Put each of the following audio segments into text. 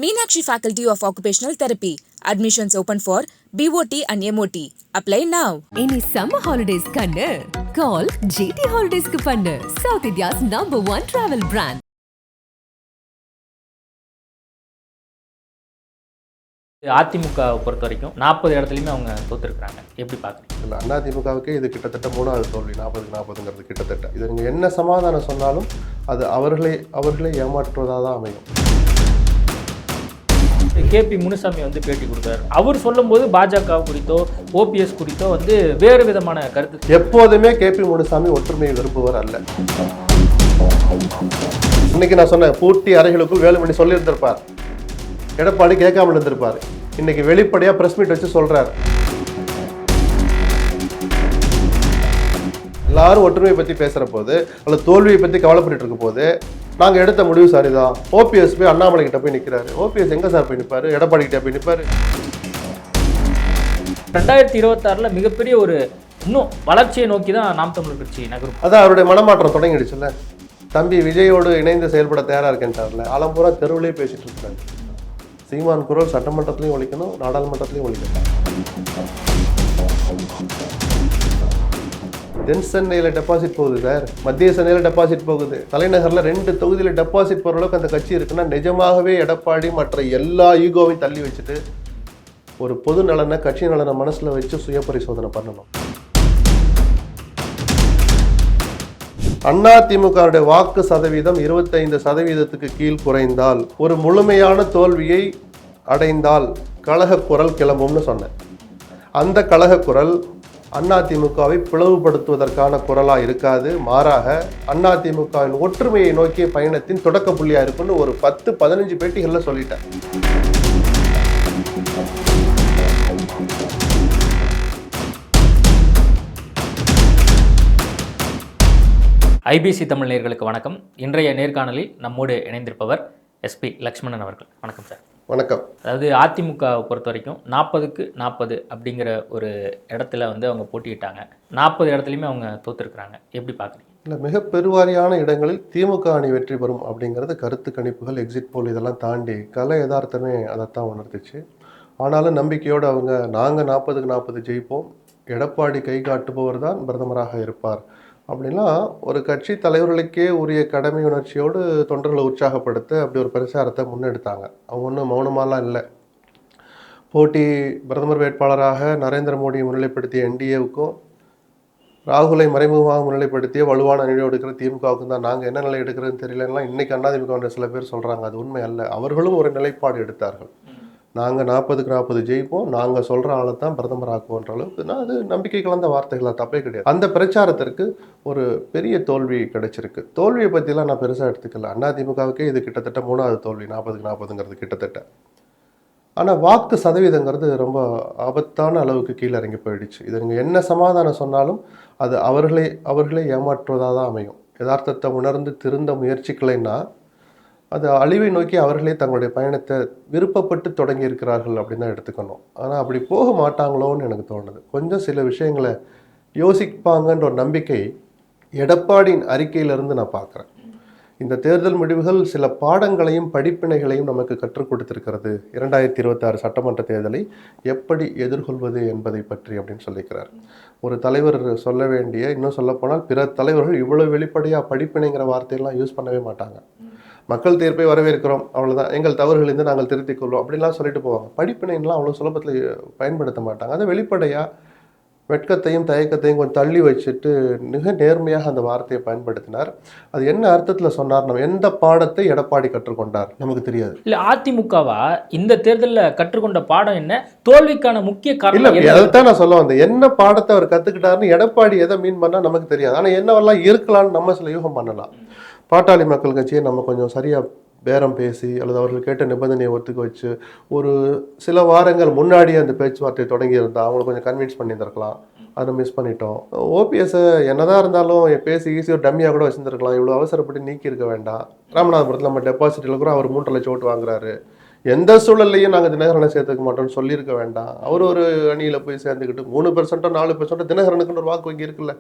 Meenakshi Faculty of Occupational Therapy. Admissions open for BOT and MOT. Apply now. Any summer holidays kannu call GT Holidays ku pannu, South India's #1 travel brand. AIADMK பொறுத்த வரைக்கும் 40 இடத்துலையுமே அவங்க தோத்துருக்குறாங்க. எப்படி பார்க்குறீங்க? இல்லை, அதிமுகவுக்கே இது கிட்டத்தட்ட 3வது தோல்வி. 40-40ங்கிறது கிட்டத்தட்ட. இது நீங்கள் என்ன சமாதானம் சொன்னாலும் அது அவர்களே ஏமாற்றுவதாக தான் அமையும். கேபி முனுசாமி பேட்டி கொடுத்தாரு. அவர் சொல்லும்போது பாஜக குறித்தோ ஓபிஎஸ் குறித்தோ வேறு விதமான கருத்து. எப்போதுமே கேபி முனுசாமி ஒற்றுமையை விரும்புவர் அல்ல. இன்னைக்கு நான் சொன்னேன், பூட்டி அறைகளுக்குள் வேலுமணி சொல்லியிருந்திருப்பார், எடப்பாடி கேட்காமல் இருந்திருப்பார். இன்னைக்கு வெளிப்படையாக பிரஸ் மீட் வச்சு சொல்றாரு. எல்லாரும் ஒற்றுமையை பற்றி பேசுகிற போது அல்ல தோல்வியை பற்றி கவலைப்பட்டு இருக்க போது நாங்கள் எடுத்த முடிவு சரிதான். ஓபிஎஸ் போய் அண்ணாமலை கிட்ட போய் நிற்கிறாரு. ஓபிஎஸ் எங்கே சார் போய் நிற்பாரு? எடப்பாடி கிட்ட போய் நிற்பாரு. 2026 மிகப்பெரிய ஒரு இன்னும் வளர்ச்சியை நோக்கி தான் நாம் தமிழர் கட்சி நகரும். அதான் அவருடைய மனமாற்றம் தொடங்கிடுச்சுல்ல. தம்பி விஜயோடு இணைந்து செயல்பட தயாராக இருக்கேன்ட்டார்ல. ஆலம்பூரா தெருவிலே பேசிட்டு இருக்காரு. சீமான் குரல் சட்டமன்றத்திலையும் ஒழிக்கணும், நாடாளுமன்றத்திலையும் ஒழிக்கணும். தென் சென்னையில் டெபாசிட் போகுது சார், மத்திய சென்னையில் டெபாசிட் போகுது, தலைநகரில் 2 தொகுதியில் டெபாசிட் போகிற அளவுக்கு அந்த கட்சி இருக்குன்னா நிஜமாகவே எடப்பாடி மற்ற எல்லா ஈகோவையும் தள்ளி வச்சுட்டு ஒரு பொது நலனை கட்சி நலனை மனசில் வச்சு சுய பரிசோதனை பண்ணணும். அதிமுகவுடைய வாக்கு சதவீதம் 25%க்கு கீழ் குறைந்தால், ஒரு முழுமையான தோல்வியை அடைந்தால் கழக குரல் கிளம்பும்னு சொன்னேன். அந்த கழக குரல் அதிமுகவை பிளவுபடுத்துவதற்கான குரலாக இருக்காது. மாறாக அதிமுகவின் ஒற்றுமையை நோக்கிய பயணத்தின் தொடக்க புள்ளியாக இருக்குன்னு ஒரு 10-15 பேட்டிகளில் சொல்லிட்டேன். ஐபிசி தமிழ் நேயர்களுக்கு வணக்கம். இன்றைய நேர்காணலில் நம்மோடு இணைந்திருப்பவர் எஸ்பி லக்ஷ்மணன் அவர்கள். வணக்கம் சார். வணக்கம். அதாவது அதிமுக பொறுத்த வரைக்கும் 40க்கு 40 அப்படிங்கிற ஒரு இடத்துல அவங்க போட்டியிட்டாங்க. 40 இடத்துலையுமே அவங்க தோத்துருக்குறாங்க. எப்படி பார்க்குறீங்க? இல்லை, மிக பெருவாரியான இடங்களில் திமுக அணி வெற்றி பெறும் அப்படிங்கிறது கருத்து கணிப்புகள், எக்ஸிட் போல் இதெல்லாம் தாண்டி கலை யதார்த்தமே அதைத்தான் உணர்த்துச்சு. ஆனாலும் நம்பிக்கையோடு அவங்க நாங்கள் 40க்கு 40 ஜெயிப்போம், எடப்பாடி கை காட்டுபவர் தான் பிரதமராக இருப்பார் அப்படின்லாம் ஒரு கட்சி தலைவர்களுக்கே உரிய கடமை உணர்ச்சியோடு தொண்டர்களை உற்சாகப்படுத்த அப்படி ஒரு பிரச்சாரத்தை முன்னெடுத்தாங்க. அவங்க ஒன்றும் மௌனமாலாம் இல்லை. போட்டி பிரதமர் வேட்பாளராக நரேந்திர மோடியை முன்னிலைப்படுத்திய என்டிஏவுக்கும் ராகுலை மறைமுகமாக முன்னிலைப்படுத்திய வலுவான நிலை எடுக்கிற திமுகவுக்கும் தான் நாங்கள் என்ன நிலை எடுக்கிறதுன்னு தெரியலன்னா இன்றைக்கி அதிமுக சில பேர் சொல்கிறாங்க. அது உண்மை அல்ல. அவர்களும் ஒரு நிலைப்பாடு எடுத்தார்கள். நாங்கள் 40க்கு 40 ஜெயிப்போம், நாங்கள் சொல்கிற ஆளை தான் பிரதமர் ஆக்குவோன்ற அளவுக்குன்னா அது நம்பிக்கை கலந்த வார்த்தைகளாக தப்பே கிடையாது. அந்த பிரச்சாரத்திற்கு ஒரு பெரிய தோல்வி கிடைச்சிருக்கு. தோல்வியை பற்றிலாம் நான் பெருசாக எடுத்துக்கல. அதிமுகவுக்கே இது கிட்டத்தட்ட 3வது தோல்வி. 40க்கு 40ங்கிறது கிட்டத்தட்ட. ஆனால் வாக்கு சதவீதங்கிறது ரொம்ப ஆபத்தான அளவுக்கு கீழே இறங்கி போயிடுச்சு. இது நீங்கள் என்ன சமாதானம் சொன்னாலும் அது அவர்களே ஏமாற்றுவதாக தான் அமையும். யதார்த்தத்தை உணர்ந்து திருந்த முயற்சிக்கலைன்னா அது அழிவை நோக்கி அவர்களே தங்களுடைய பயணத்தை விருப்பப்பட்டு தொடங்கி இருக்கிறார்கள் அப்படின்னு தான் எடுத்துக்கணும். ஆனால் அப்படி போக மாட்டாங்களோன்னு எனக்கு தோணுது. கொஞ்சம் சில விஷயங்களை யோசிப்பாங்கன்ற ஒரு நம்பிக்கை எடப்பாடியின் அறிக்கையிலிருந்து நான் பார்க்குறேன். இந்த தேர்தல் முடிவுகள் சில பாடங்களையும் படிப்பினைகளையும் நமக்கு கற்றுக் கொடுத்திருக்கிறது. 2026 சட்டமன்ற தேர்தலை எப்படி எதிர்கொள்வது என்பதை பற்றி அப்படின்னு சொல்லிக்கிறார். ஒரு தலைவர் சொல்ல வேண்டிய, இன்னும் சொல்லப்போனால் பிற தலைவர்கள் இவ்வளவு வெளிப்படையாக படிப்பினைங்கிற வார்த்தையெல்லாம் யூஸ் பண்ணவே மாட்டாங்க. மக்கள் தீர்ப்பை வரவேற்கிறோம், அவ்வளோதான், எங்கள் தவறுகளிலிருந்து நாங்கள் திருத்திக் கொள்வோம் அப்படின்லாம் சொல்லிட்டு போவாங்க. படிப்பினைலாம் அவ்வளோ சுலபத்தில் பயன்படுத்த மாட்டாங்க. அதை வெளிப்படையாக வெட்கத்தையும் தயக்கத்தையும் கொஞ்சம் தள்ளி வச்சுட்டு மிக நேர்மையாக அந்த வார்த்தையை பயன்படுத்தினார். அது என்ன அர்த்தத்தில் சொன்னார், நம்ம எந்த பாடத்தை எடப்பாடி கற்றுக்கொண்டார் நமக்கு தெரியாது. இல்லை, அதிமுகவா இந்த தேர்தலில் கற்றுக்கொண்ட பாடம் என்ன, தோல்விக்கான முக்கிய காரணம் இல்லை, அதைத்தான் நான் சொல்ல வந்தேன். என்ன பாடத்தை அவர் கற்றுக்கிட்டாருன்னு எடப்பாடி எதை மீன் பண்ணால் நமக்கு தெரியாது. ஆனால் என்னவெல்லாம் இருக்கலாம்னு நம்ம சில யூகம் பண்ணலாம். பாட்டாளி மக்கள் கட்சியை நம்ம கொஞ்சம் சரியாக பேரம் பேசி அல்லது அவர்கள் கேட்ட நிபந்தனையை ஒத்துக்க வச்சு ஒரு சில வாரங்கள் முன்னாடியே அந்த பேச்சுவார்த்தை தொடங்கி இருந்தால் அவங்களை கொஞ்சம் கன்வின்ஸ் பண்ணியிருந்திருக்கலாம். அதை மிஸ் பண்ணிட்டோம். ஓபிஎஸ்ஸை என்னதான் இருந்தாலும் பேசி ஈஸியாக ஒரு டம்மியாக கூட வச்சுருந்துருக்கலாம். இவ்வளோ அவசரப்பட்டு நீக்கி இருக்க வேண்டாம். ராமநாதபுரத்தில் நம்ம டெபாசிட்டில் கூட அவர் 3 லட்சம் ஓட்டு வாங்குறாரு. எந்த சூழல்லையும் நாங்கள் தினகரனை சேர்த்துக்க மாட்டோம்னு சொல்லியிருக்க வேண்டாம். அவர் ஒரு அணியில் போய் சேர்ந்துக்கிட்டு 3% 4% தினகரனுக்குன்னு ஒரு வாக்கு வங்கி இருக்குல்ல,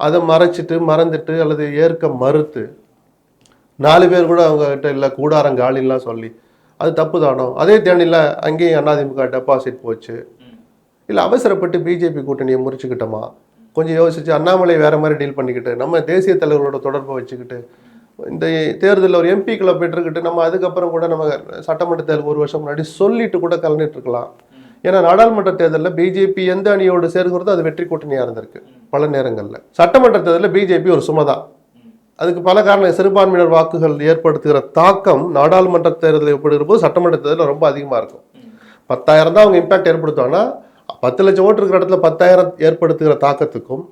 அதை மறந்துட்டு அல்லது ஏற்க மறுத்து 4 பேர் கூட அவங்க கிட்ட இல்லை கூடாரம் காலின்லாம் சொல்லி அது தப்பு தானோ? அதே தேனியில் அங்கேயும் அதிமுக டெபாசிட் போச்சு. இல்லை அவசரப்பட்டு பிஜேபி கூட்டணியை முறிச்சுக்கிட்டோமா? கொஞ்சம் யோசிச்சு அண்ணாமலை வேறு மாதிரி டீல் பண்ணிக்கிட்டு நம்ம தேசிய தலைவர்களோட தொடர்பை வச்சுக்கிட்டு இந்த தேர்தலில் ஒரு எம்பிக்களை பெற்றுக்கிட்டு நம்ம அதுக்கப்புறம் கூட நம்ம சட்டமன்ற தேர்தல் 1 வருஷம் முன்னாடி சொல்லிட்டு கூட கலந்துட்டு இருக்கலாம். ஏன்னா நாடாளுமன்ற தேர்தலில் பிஜேபி எந்த அணியோடு சேர்கிறதோ அது வெற்றி கூட்டணியாக இருந்திருக்கு பல நேரங்களில். சட்டமன்ற தேர்தலில் பிஜேபி ஒரு சுமதான். அதுக்கு பல காரணம். சிறுபான்மையினர் வாக்குகள் ஏற்படுத்துகிற தாக்கம் நாடாளுமன்ற தேர்தலில் ஏற்படுகிற போது சட்டமன்ற தேர்தலில் ரொம்ப அதிகமாக இருக்கும். 10,000 தான் அவங்க இம்பாக்ட் ஏற்படுத்துவாங்கன்னா 10 லட்சம் ஓட்டு இருக்கிற இடத்துல 10,000 ஏற்படுத்துகிற தாக்கத்துக்கும்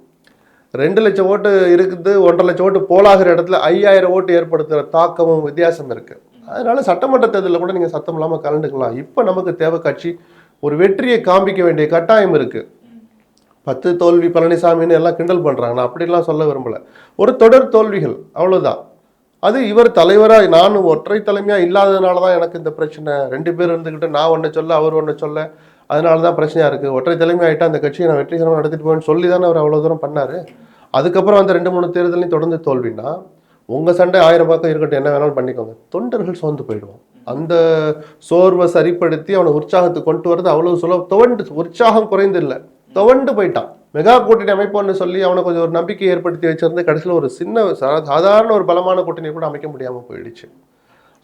2 லட்சம் ஓட்டு இருக்குது 1.5 லட்சம் ஓட்டு போலாகிற இடத்துல 5,000 ஓட்டு ஏற்படுத்துகிற தாக்கமும் வித்தியாசம் இருக்குது. அதனால சட்டமன்ற தேர்தலில் கூட நீங்கள் சத்தம் இல்லாமல் கலந்துக்கலாம். இப்போ நமக்கு தேவை கட்சி ஒரு வெற்றியை காண்பிக்க வேண்டிய கட்டாயம் இருக்குது. 10 தோல்வி பழனிசாமின்னு எல்லாம் கிண்டல் பண்ணுறாங்க. நான் அப்படிலாம் சொல்ல விரும்பலை. ஒரு தொடர் தோல்விகள் அவ்வளோதான். அது இவர் தலைவராக நான் ஒற்றை தலைமையாக இல்லாததுனால தான் எனக்கு இந்த பிரச்சனை. 2 பேர் இருந்துக்கிட்டு நான் ஒன்று சொல்ல அவர் ஒன்று சொல்ல அதனால தான் பிரச்சனையாக இருக்குது. ஒற்றை தலைமை ஆகிட்டா அந்த கட்சியை நான் வெற்றிகரமாக நடத்திட்டு போவேன்னு சொல்லி தானே அவர் அவ்வளோ தூரம் பண்ணார். அதுக்கப்புறம் அந்த 2-3 தேர்தலையும் தொடர்ந்து தோல்வின்னா உங்கள் சண்டை 1000 பக்கம் இருக்கட்டும், என்ன வேணாலும் பண்ணிக்கோங்க. தொண்டர்கள் சோர்ந்து போயிடுவோம். அந்த சோர்வை சரிப்படுத்தி அவனை உற்சாகத்துக்கு கொண்டு வரது அவ்வளோ துவண்டு உற்சாகம் குறைந்து இல்லை, துவண்டு போயிட்டான். மெகா கூட்டணி அமைப்போன்னு சொல்லி அவனை கொஞ்சம் ஒரு நம்பிக்கை ஏற்படுத்தி வச்சிருந்து கடைசியில் ஒரு சின்ன சாதாரண ஒரு பலமான கூட்டணியை கூட அமைக்க முடியாமல் போயிடுச்சு.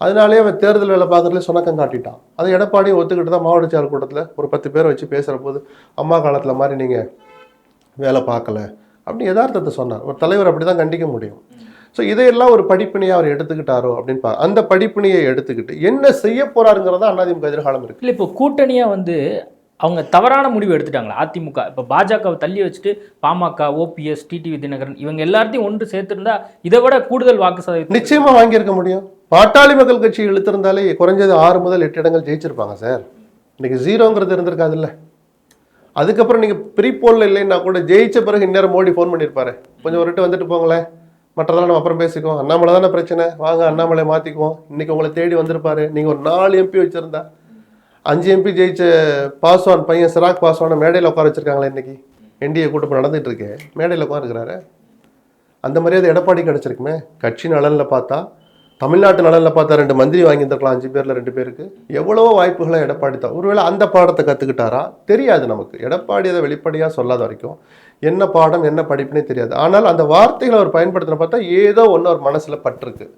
அதனாலே அவன் தேர்தல் வேலை பார்க்கறதுல சுணக்கம் காட்டிட்டான். அதை எடப்பாடியும் ஒத்துக்கிட்டு தான் மாவட்ட செயல் கூட்டத்தில் ஒரு 10 பேரை வச்சு பேசுகிற போது அம்மா காலத்தில் மாதிரி நீங்கள் வேலை பார்க்கல அப்படி யதார்த்தத்தை சொன்னார். ஒரு தலைவர் அப்படி தான் கண்டிக்க முடியும். ஸோ இதையெல்லாம் ஒரு படிப்பினையை அவர் எடுத்துக்கிட்டாரோ அப்படின்னு அந்த படிப்பினையை எடுத்துக்கிட்டு என்ன செய்ய போறாருங்கிறதா அதிமுக எதிர்காலம் இருக்கு. இல்லை இப்போ கூட்டணியாக வந்து அவங்க தவறான முடிவு எடுத்துட்டாங்களா அதிமுக? இப்போ பாஜகவை தள்ளி வச்சுட்டு பாமக, ஓபிஎஸ், டிடிவி தினகரன் இவங்க எல்லாத்தையும் ஒன்று சேர்த்துருந்தா இதை விட கூடுதல் வாக்கு சதவீதம் நிச்சயமாக வாங்கியிருக்க முடியும். பாட்டாளி மக்கள் கட்சி இழுத்திருந்தாலே குறைஞ்சது 6 முதல் 8 இடங்கள் ஜெயிச்சிருப்பாங்க சார். இன்னைக்கு 0ங்கிறது இருந்திருக்காது இல்லை. அதுக்கப்புறம் நீங்கள் ப்ரீபோலில் இல்லைன்னா கூட ஜெயிச்ச பிறகு இந்நேரம் மோடி ஃபோன் பண்ணியிருப்பாரு, கொஞ்சம் ஒரு வந்துட்டு போங்களேன், மற்றதெல்லாம் நம்ம அப்புறம் பேசிக்குவோம், அண்ணாமலை தானே பிரச்சனை, வாங்க அண்ணாமலை மாற்றிக்குவோம், இன்னைக்கு உங்களை தேடி வந்திருப்பாரு. நீங்கள் ஒரு 4 எம்பி வச்சுருந்தா 5 எம்பி ஜெயிச்ச பாஸ்வான் பையன் சிராக் பாஸ்வானை மேடையில் உட்கார வச்சிருக்காங்களே. இன்னைக்கு என்டிஏ கூட்டம் நடந்துட்டு இருக்கு, மேடையில் உட்காந்துருக்கிறாரு. அந்த மரியாதை எடப்பாடி கிடச்சிருக்குமே. கட்சி நலனில் பார்த்தா, தமிழ்நாட்டு நலனில் பார்த்தா 2 மந்திரி வாங்கியிருந்திருக்கலாம், 5 பேரில் 2 பேருக்கு. எவ்வளவோ வாய்ப்புகளை எடப்பாடி தான். ஒருவேளை அந்த பாடத்தை கற்றுக்கிட்டாரா தெரியாது நமக்கு. எடப்பாடி அதை வெளிப்படையாக சொல்லாத வரைக்கும் என்ன பாடம் என்ன படிப்புனே தெரியாது. ஆனால் அந்த வார்த்தைகளை அவர் பயன்படுத்தின பார்த்தா ஏதோ ஒன்று அவர் மனசில் பட்டிருக்கு.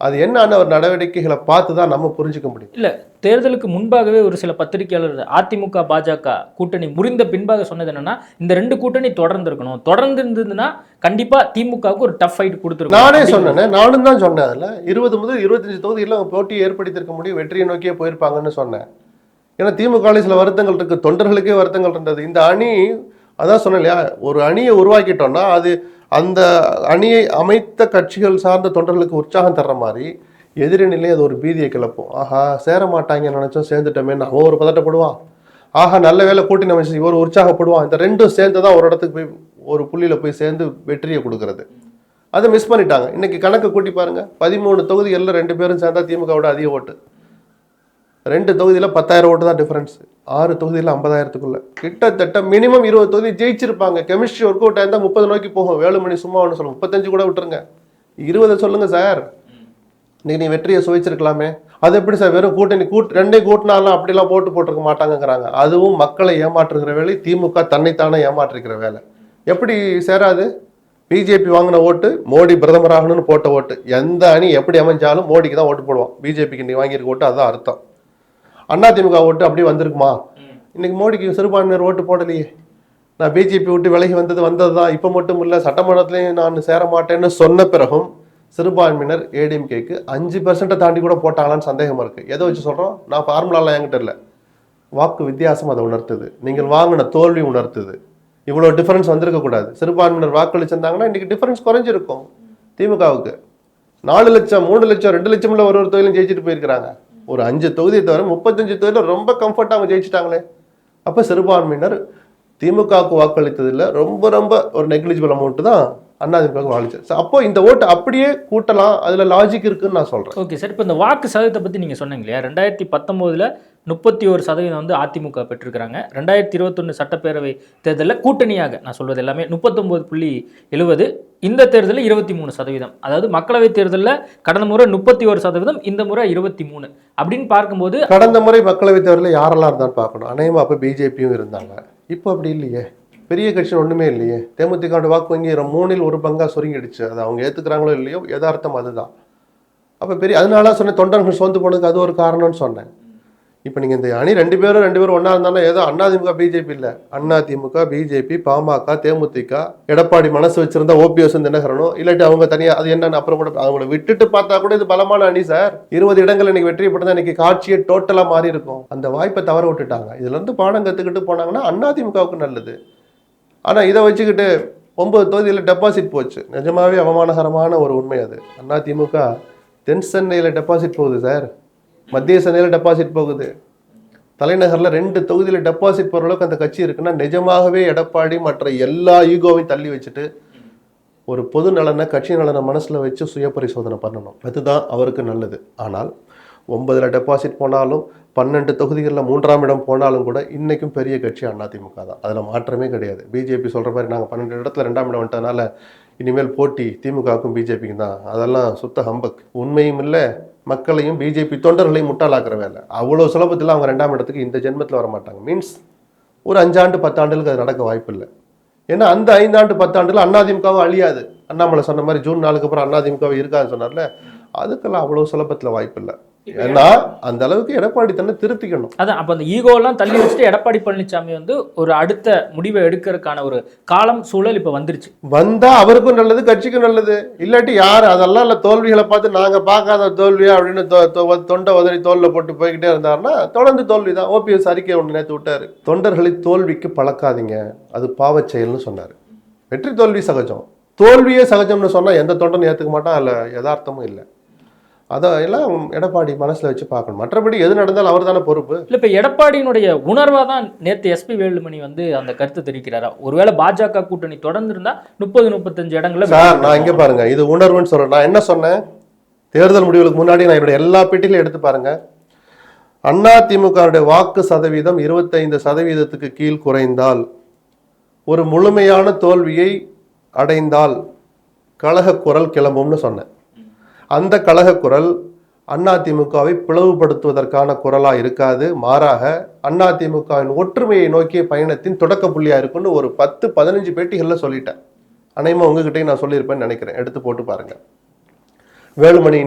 அது என்னன்னு அவர் நடவடிக்கைகளை பார்த்து தான் நம்ம புரிஞ்சுக்க முடியும். இல்லை, தேர்தலுக்கு முன்பாகவே ஒரு சில பத்திரிகையாளர் அதிமுக பாஜக கூட்டணி முறிந்த பின்பாக சொன்னது என்னன்னா, இந்த 2 கூட்டணி தொடர்ந்து இருக்கணும், தொடர்ந்து இருந்ததுன்னா கண்டிப்பா திமுகவுக்கு ஒரு டஃப் ஃபைட் கொடுத்துருக்கோம். நானே சொன்னேன், நானும் தான் சொன்னேன். அதில் 20 முதல் 25 தொகுதியில் அவங்க போட்டியை ஏற்படுத்தியிருக்க முடியும், வெற்றியை நோக்கியே போயிருப்பாங்கன்னு சொன்னேன். ஏன்னா திமுக சில வருத்தங்கள் இருக்கு, தொண்டர்களுக்கே வருத்தங்கள் இருந்தது. இந்த அணி அதான் சொன்னேன் இல்லையா, ஒரு அணியை உருவாக்கிட்டோம்னா அது அந்த அணியை அமைத்த கட்சிகள் சார்ந்த தொண்டர்களுக்கு உற்சாகம் தர்ற மாதிரி எதிரணிலே அது ஒரு பீதியை கிளப்பும். ஆஹா சேர மாட்டாங்க நினைச்சோம், சேர்ந்துட்டோமே அவன் ஒரு பதட்டப்படுவான். ஆஹா நல்ல வேலை கூட்டணி அமைச்சு இவர் உற்சாகப்படுவான். இந்த 2ம் சேர்ந்து தான் ஒரு இடத்துக்கு போய் ஒரு புள்ளியில் போய் சேர்ந்து வெற்றியை கொடுக்கறது. அதை மிஸ் பண்ணிட்டாங்க. இன்னைக்கு கணக்கு கூட்டி பாருங்க, 13 தொகுதிகளில் 2 பேரும் சேர்ந்தா திமுகவோட அதிக ஓட்டு. 2 தொகுதியில் 10,000 ஓட்டு தான் டிஃபரன்ஸ். 6 தொகுதியில் 50,000க்குள்ள கிட்டத்தட்ட மினிமம் 20 தொகுதி ஜெயிச்சிருப்பாங்க. கெமிஸ்ட்ரி ஒர்க் அவுட் ஆயிருந்தா 30 நோக்கி போகும். வேலுமணி சும்மா ஒன்று சொல்லுங்க, 35 கூட விட்டுருங்க, 20 சொல்லுங்க சார். இன்னைக்கு நீ வெற்றியை சுவைச்சிருக்கலாமே. அது எப்படி சார் வெறும் கூட்டணி 2 கூட்டினாலும் அப்படிலாம் போட்டிருக்க மாட்டாங்கிறாங்க. அதுவும் மக்களை ஏமாற்றுகிற வேலை. திமுக தன்னைத்தானே ஏமாற்றிக்கிற வேலை. எப்படி சேராது? பிஜேபி வாங்கின ஓட்டு மோடி பிரதமர் ஆகணும்னு போட்ட ஓட்டு. எந்த அணி எப்படி அமைஞ்சாலும் மோடிக்கு தான் ஓட்டு போடுவான். பிஜேபிக்கு நீ வாங்கியிருக்க ஓட்டு அதுதான் அர்த்தம். அதிமுக ஓட்டு அப்படி வந்திருக்குமா? இன்னைக்கு மோடிக்கு சிறுபான்மையினர் ஓட்டு போடலையே. நான் பிஜேபி விட்டு விலகி வந்தது தான். இப்போ மட்டும் இல்லை, சட்டமன்றத்திலையும் நான் சேர மாட்டேன்னு சொன்ன பிறகும் சிறுபான்மையினர் ஏடிஎம்கேக்கு 5% தாண்டி கூட போட்டாங்களான்னு சந்தேகமாக இருக்குது. எதை வச்சு சொல்கிறோம்? நான் ஃபார்முலாலாம் என்கிட்ட இல்லை, வாக்கு வித்தியாசம் அதை உணர்த்துது. நீங்கள் வாங்கின தோல்வி உணர்த்துது. இவ்வளோ டிஃபரன்ஸ் வந்திருக்கக்கூடாது. சிறுபான்மையினர் வாக்களிச்சிருந்தாங்கன்னா இன்றைக்கி டிஃபரன்ஸ் குறைஞ்சிருக்கும். திமுகவுக்கு 4 லட்சம் 3 லட்சம் 2 லட்சம் ஒரு தொகுதியிலும் ஜெயிச்சுட்டு போயிருக்கிறாங்க. ஒரு 5 தொகுதியை தவிர 35 தொகுதியில் ரொம்ப கம்ஃபர்ட்டாக அவங்க ஜெயிச்சிட்டாங்களே. அப்போ சிறுபான்மையினர் திமுகவுக்கு வாக்களித்ததில் ரொம்ப ரொம்ப ஒரு நெக்லிஜிபிள் அமௌண்ட்டு தான் அதிமுக வாழிச்சு. அப்போ இந்த ஓட்டு அப்படியே கூட்டலாம், அதுல லாஜிக் இருக்குன்னு நான் சொல்றேன். ஓகே சார், இப்போ இந்த வாக்கு சதவீதத்தை பற்றி நீங்கள் சொன்னீங்க இல்லையா, 2019 31% வந்து அதிமுக பெற்றிருக்கிறாங்க. 2021 சட்டப்பேரவை தேர்தலில் கூட்டணியாக நான் சொல்வது எல்லாமே 39.70, இந்த தேர்தலில் 23%. அதாவது மக்களவை தேர்தலில் கடந்த முறை 31%, இந்த முறை 23 அப்படின்னு பார்க்கும்போது கடந்த முறை மக்களவை தேர்தலில் யாரெல்லாம் இருந்தாலும் பார்க்கணும். அநேகமாக அப்போ பிஜேபியும் இருந்தாங்க, இப்போ அப்படி இல்லையே. பெரிய கட்சி ஒன்றுமே இல்லையே. தேமுதிக வாக்கு வங்கி 3 1 பங்கா சுருங்கிடுச்சு. அதை அவங்க ஏற்றுக்கிறாங்களோ இல்லையோ, யதார்த்தம் அதுதான். அப்போ அதனால சொன்னேன் தொண்டர்கள் சோர்ந்து போனதுக்கு அது ஒரு காரணம்னு சொன்னேன். இப்போ நீங்கள் இந்த அணி ரெண்டு பேரும் ஒன்றா இருந்தாலும் ஏதோ அதிமுக பிஜேபி இல்லை, அதிமுக பிஜேபி பாமக தேமுதிக, எடப்பாடி மனசு வச்சிருந்தா ஓபிஎஸ் தினகரனும், இல்லாட்டி அவங்க தனியாக அது என்னன்னு அப்புறம் கூட அவங்கள விட்டுட்டு பார்த்தா கூட இது பலமான அணி சார். 20 இடங்கள் இன்னைக்கு வெற்றி பெற்றதா இன்னைக்கு காட்சியே டோட்டலாக மாறி இருக்கும். அந்த வாய்ப்பை தவற விட்டுட்டாங்க. இதுல இருந்து பாடம் கற்றுக்கிட்டு போனாங்கன்னா அதிமுகவுக்கு நல்லது. ஆனால் இதை வச்சுக்கிட்டு 9 தொகுதியில் டெபாசிட் போச்சு. நிஜமாவே அவமானகரமான ஒரு உண்மை அது. அதிமுக தென் சென்னையில் டெபாசிட் போகுது சார், மத்திய சென்னையில் டெபாசிட் போகுது, தலைநகரில் 2 தொகுதியில் டெபாசிட் போகிற அளவுக்கு அந்த கட்சி இருக்குன்னா நிஜமாகவே எடப்பாடி மற்ற எல்லா ஈகோவையும் தள்ளி வச்சுட்டு ஒரு பொது நலனை கட்சி நலனை மனசில் வச்சு சுய பரிசோதனை பண்ணணும். அதுதான் அவருக்கு நல்லது. ஆனால் 9 டெபாசிட் போனாலும் 12 தொகுதிகளில் 3ஆம் இடம் போனாலும் கூட இன்னைக்கும் பெரிய கட்சி அதிமுக தான். அதில் மாற்றமே கிடையாது. பிஜேபி சொல்கிற மாதிரி நாங்கள் 12 இடத்துல 2ஆம் இடம் வந்துட்டதுனால இனிமேல் போட்டி திமுகவுக்கும் பிஜேபிக்கும் தான், அதெல்லாம் சுத்த ஹம்பக். உண்மையும் இல்லை, மக்களையும் பிஜேபி தொண்டர்களையும் முட்டாளாக்குற வேலை. அவ்வளோ சுலபத்தில் அவங்க 2ஆம் இடத்துக்கு இந்த ஜென்மத்தில் வர மாட்டாங்க. மீன்ஸ் ஒரு 5 ஆண்டு 10 ஆண்டுகளுக்கு அது நடக்க வாய்ப்பு இல்லை. ஏன்னா அந்த 5 ஆண்டு 10 ஆண்டுல அதிமுகவும் அழியாது. அண்ணாமலை சொன்ன மாதிரி ஜூன் 4க்கு அப்புறம் அதிமுக இருக்காதுன்னு சொன்னார்ல, அதுக்கெல்லாம் அவ்வளோ சுலபத்தில் வாய்ப்பு இல்லை. ஏன்னா அந்த அளவுக்கு எடப்பாடி தன்னை திருத்திக்கணும். அதான் அப்போ அந்த ஈகோலாம் தள்ளி வச்சுட்டு எடப்பாடி பழனிசாமி வந்து ஒரு அடுத்த முடிவை எடுக்கிறதுக்கான ஒரு காலம் சூழல் இப்போ வந்துருச்சு. வந்தா அவருக்கும் நல்லது, கட்சிக்கும் நல்லது. இல்லாட்டி யார் அதெல்லாம் இல்லை, தோல்விகளை பார்த்து நாங்கள் பார்க்காத தோல்வியா அப்படின்னு தொண்டை உதறி தோல்ல போட்டு போய்கிட்டே இருந்தாருன்னா தொடர்ந்து தோல்வி தான். ஓபிஎஸ் அறிக்கை ஒன்று நேற்று விட்டாரு, தொண்டர்களை தோல்விக்கு பழக்காதீங்க, அது பாவச் செயல்னு சொன்னார். வெற்றி தோல்வி சகஜம், தோல்வியே சகஜம்னு சொன்னால் எந்த தொண்டனும் ஏற்றுக்க மாட்டான், அதில் யதார்த்தமும் இல்லை. அதெல்லாம் எடப்பாடி மனசில் வச்சு பார்க்கணும். மற்றபடி எது நடந்தாலும் அவர் தானே பொறுப்பு. இல்லை, இப்போ எடப்பாடியினுடைய உணர்வாக தான் நேற்று எஸ்பி வேலுமணி வந்து அந்த கருத்து தெரிவிக்கிறாரா? ஒருவேளை பாஜக கூட்டணி தொடர்ந்து இருந்தா 30-35 இடங்கள்ல சார், நான் இங்கே பாருங்க, இது உணர்வுன்னு சொல்றேன். நான் என்ன சொன்னேன் தேர்தல் முடிவுகளுக்கு முன்னாடி, நான் என்னுடைய எல்லா பெட்டிகளையும் எடுத்து பாருங்க. அதிமுக வாக்கு சதவீதம் 25% கீழ் குறைந்தால், ஒரு முழுமையான தோல்வியை அடைந்தால் கழக குரல் கிளம்பும்னு சொன்னேன். அந்த கழக குரல் அதிமுகவை பிளவுபடுத்துவதற்கான குரலா இருக்காது, மாறாக அதிமுகவின் ஒற்றுமையை நோக்கிய பயணத்தின் தொடக்க புள்ளியா இருக்குன்னு ஒரு 10-15 பேட்டிகள்ல சொல்லிட்டேன். அனைமா உங்ககிட்டயும் நான் சொல்லியிருப்பேன்னு நினைக்கிறேன், எடுத்து போட்டு பாருங்க. வேலுமணி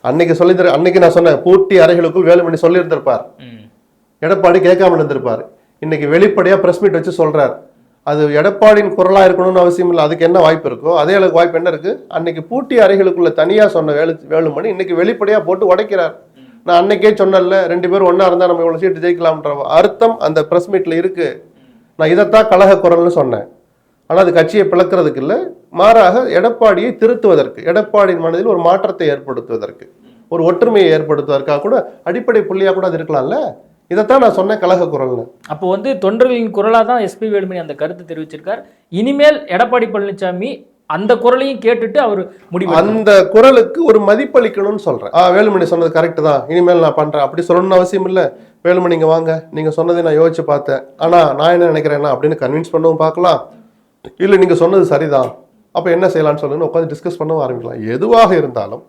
அன்னைக்கு நான் சொன்னேன், பூட்டி அறைகளுக்குள் வேலுமணி சொல்லியிருந்திருப்பார், எடப்பாடி கேட்காம இருந்திருப்பார். இன்னைக்கு வெளிப்படையா பிரஸ் மீட் வச்சு சொல்றார். அது எடப்பாடியின் குரலா இருக்கணும்னு அவசியம் இல்லை, அதுக்கு என்ன வாய்ப்பு இருக்கோ அதே அளவுக்கு வாய்ப்பு என்ன இருக்கு. அன்னைக்கு பூட்டி அறைகளுக்குள்ள தனியா சொன்ன வேலுமணி இன்னைக்கு வெளிப்படையா போட்டு உடைக்கிறார். நான் அன்னைக்கே சொன்னல, 2 பேரும் ஒன்னா இருந்தா நம்ம இவ்வளவு சீட்டு ஜெயிக்கலாம்ன்ற அர்த்தம் அந்த பிரஸ் மீட்ல இருக்கு. நான் இதைத்தான் கழக குரல்னு சொன்னேன். ஆனா அது கட்சியை பிளக்கிறதுக்கு இல்லை, மாறாக எடப்பாடியை திருத்துவதற்கு, எடப்பாடியின் மனதில் ஒரு மாற்றத்தை ஏற்படுத்துவதற்கு, ஒரு ஒற்றுமையை ஏற்படுத்துவதற்காக கூட அடிப்படை புள்ளியா கூட அது இருக்கலாம்ல. இதைத்தான் நான் சொன்னேன் கழக குரல்னு. அப்போ வந்து தொண்டர்களின் குரலா தான் எஸ்பி வேலுமணி அந்த கருத்து தெரிவிச்சிருக்கார். இனிமேல் எடப்பாடி பழனிசாமி அந்த குரலையும் கேட்டுட்டு அவர் முடிவு, அந்த குரலுக்கு ஒரு மதிப்பளிக்கணும்னு சொல்றேன். வேலுமணி சொன்னது கரெக்ட் தான், இனிமேல் நான் பண்றேன் அப்படி சொல்லணும்னு அவசியம் இல்லை. வேலுமணி இங்க வாங்க, நீங்க சொன்னதை நான் யோசிச்சு பார்த்தேன், ஆனா நான் என்ன நினைக்கிறேன்னா அப்படின்னு கன்வின்ஸ் பண்ணவும் பார்க்கலாம். இல்லை நீங்க சொன்னது சரிதான், அப்ப என்ன செய்யலாம்னு சொல்லுங்க, உட்காந்து டிஸ்கஸ் பண்ணவும் ஆரம்பிக்கலாம். எதுவாக இருந்தாலும்